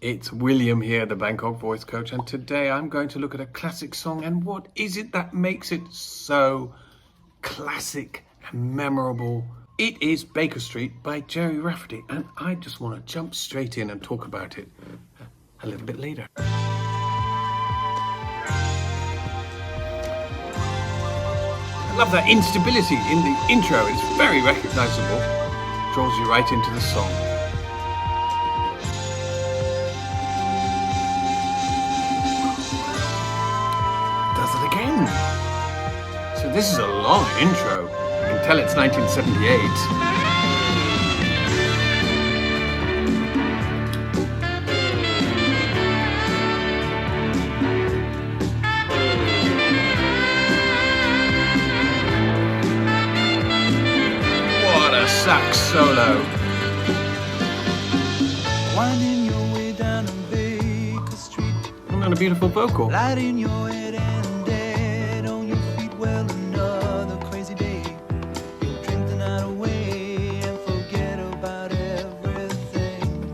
It's William here, the Bangkok voice coach, and today I'm going to look at a classic song. And what is it that makes it so classic and memorable? It is Baker Street by Gerry Rafferty, and I just want to jump straight in and talk about it a little bit later. I love that instability in the intro. It's very recognizable, draws you right into the song. Again. So this is a long intro. You can tell it's 1978. What a sax solo. Winding your way down on Baker Street. And a beautiful vocal. Light in your head and dead on your feet. Well, another crazy day. You'll drink the night away and forget about everything.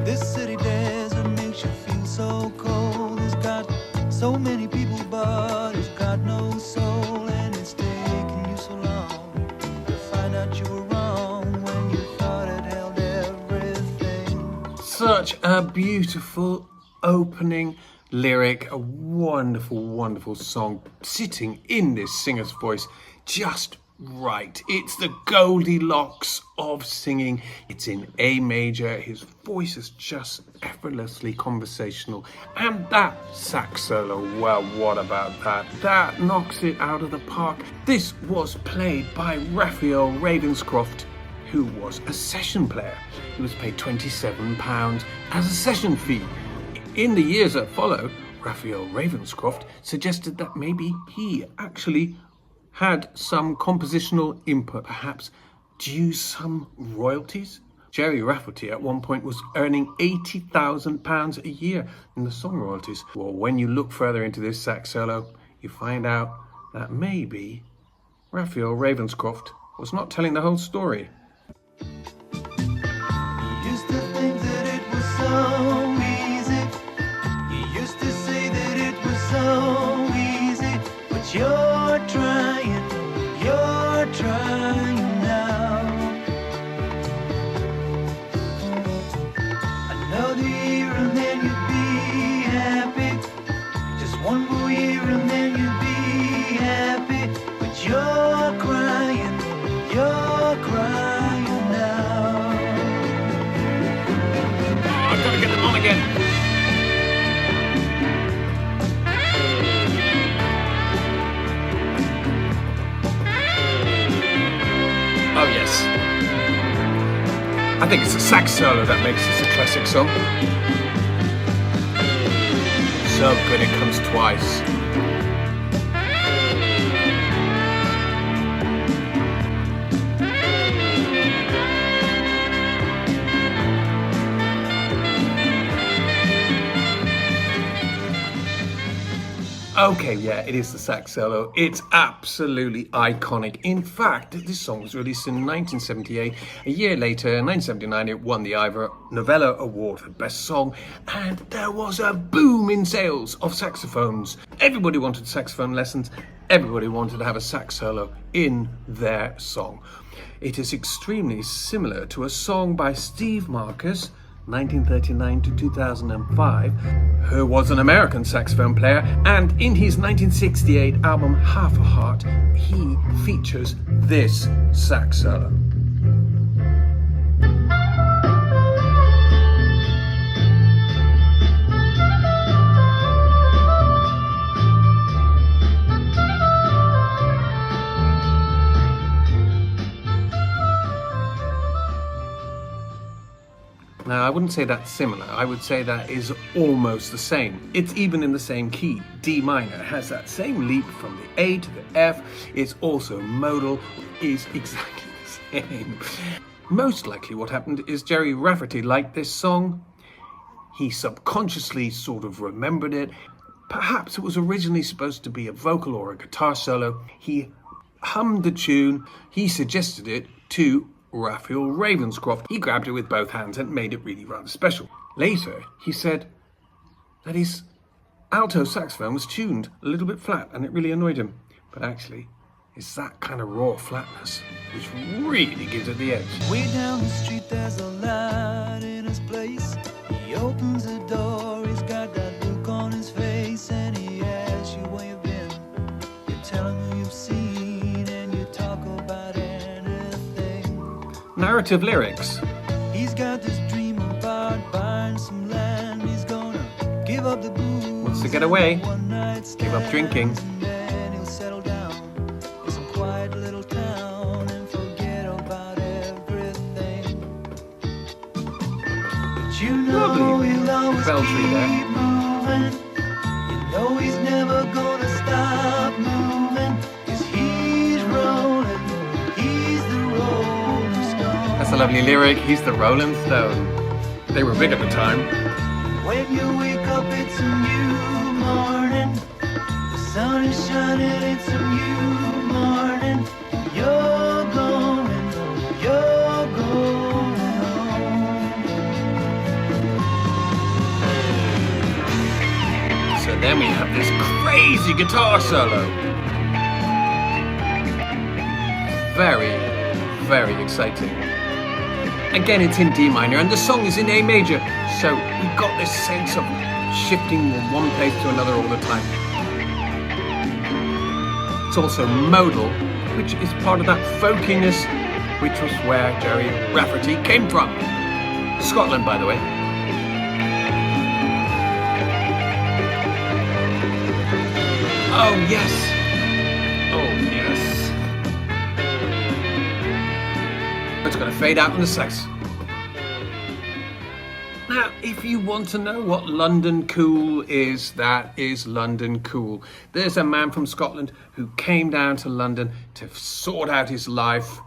This city desert makes you feel so cold. It's got so many people, but it's got no soul. And it's taken you so long to find out you were wrong when you thought it held everything. Such a beautiful opening lyric, a wonderful, wonderful song sitting in this singer's voice just right. It's the Goldilocks of singing. It's in A major. His voice is just effortlessly conversational. And that sax solo, well, what about that? That knocks it out of the park. This was played by Raphael Ravenscroft, who was a session player. He was paid £27 as a session fee. In the years that followed, Raphael Ravenscroft suggested that maybe he actually had some compositional input, perhaps due some royalties. Gerry Rafferty at one point was earning £80,000 a year in the song royalties. Well, when you look further into this sax solo, you find out that maybe Raphael Ravenscroft was not telling the whole story. You used to think that it was so easy. You used to say that it was so easy. But you're trying now. Another year and then you'd be happy. Just one more year and then you'd be happy. But you're crying now. I've got to get them on again. Oh yes. I think it's the sax solo that makes this a classic song. So good it comes twice. Okay, yeah, it is the sax solo. It's absolutely iconic. In fact, this song was released in 1978. A year later, in 1979, it won the Ivor Novello Award for Best Song, and there was a boom in sales of saxophones. Everybody wanted saxophone lessons. Everybody wanted to have a sax solo in their song. It is extremely similar to a song by Steve Marcus, 1939 to 2005, who was an American saxophone player, and in his 1968 album Half a Heart, he features this sax solo. Now, I wouldn't say that's similar. I would say that is almost the same. It's even in the same key. D minor it has that same leap from the A to the F. It's also modal, is exactly the same. Most likely what happened is Gerry Rafferty liked this song. He subconsciously sort of remembered it. Perhaps it was originally supposed to be a vocal or a guitar solo. He hummed the tune. He suggested it to Raphael Ravenscroft. He grabbed it with both hands and made it really rather special. Later, he said that his alto saxophone was tuned a little bit flat and it really annoyed him. But actually, it's that kind of raw flatness which really gives it the edge. Way down the street there's a light in his place. He opens the door, he's got that look on his face, and he asks you where you've been. You tell him who you've seen, and you talk about anything. Narrative lyrics. He's got this dream about buying some land. He's gonna give up the booze. Wants to get away, One night give up drinking. and then he'll settle down in some quiet little town and forget about everything. But you know Lovely he'll always bell tree there. keep moving. You know he's never gonna stop moving, 'cause he's rolling, he's the rolling stone. That's a lovely lyric. He's the Rolling Stone. They were big at the time. When you wake up, it's a new morning. The sun is shining, it's a new morning. You're going home. So then we have this crazy guitar solo. Very, very exciting. Again, it's in D minor and the song is in A major. So we've got this sense of shifting from one place to another all the time. It's also modal, which is part of that folkiness, which was where Gerry Rafferty came from. Scotland, by the way. Oh, yes. Oh, yes. It's going to fade out in the sax. Now, if you want to know what London cool is, that is London cool. There's a man from Scotland who came down to London to sort out his life,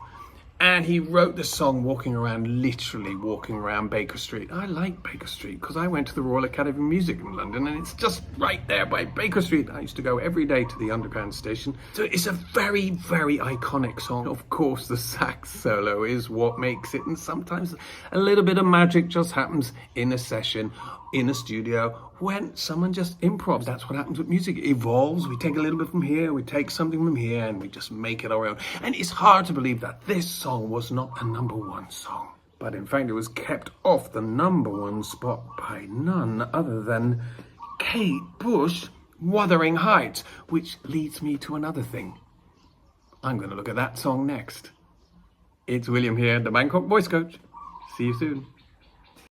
and he wrote the song literally walking around Baker Street. I like Baker Street because I went to the Royal Academy of Music in London, and it's just right there by Baker Street. I used to go every day to the Underground station. So it's a very, very iconic song. Of course, the sax solo is what makes it, and sometimes a little bit of magic just happens in a session, in a studio, when someone just improvs. That's what happens with music. It evolves. We take a little bit from here, we take something from here, and we just make it our own. And it's hard to believe that this song was not a #1 song. But in fact, it was kept off the #1 spot by none other than Kate Bush, Wuthering Heights, which leads me to another thing. I'm going to look at that song next. It's William here, the Bangkok Voice Coach. See you soon.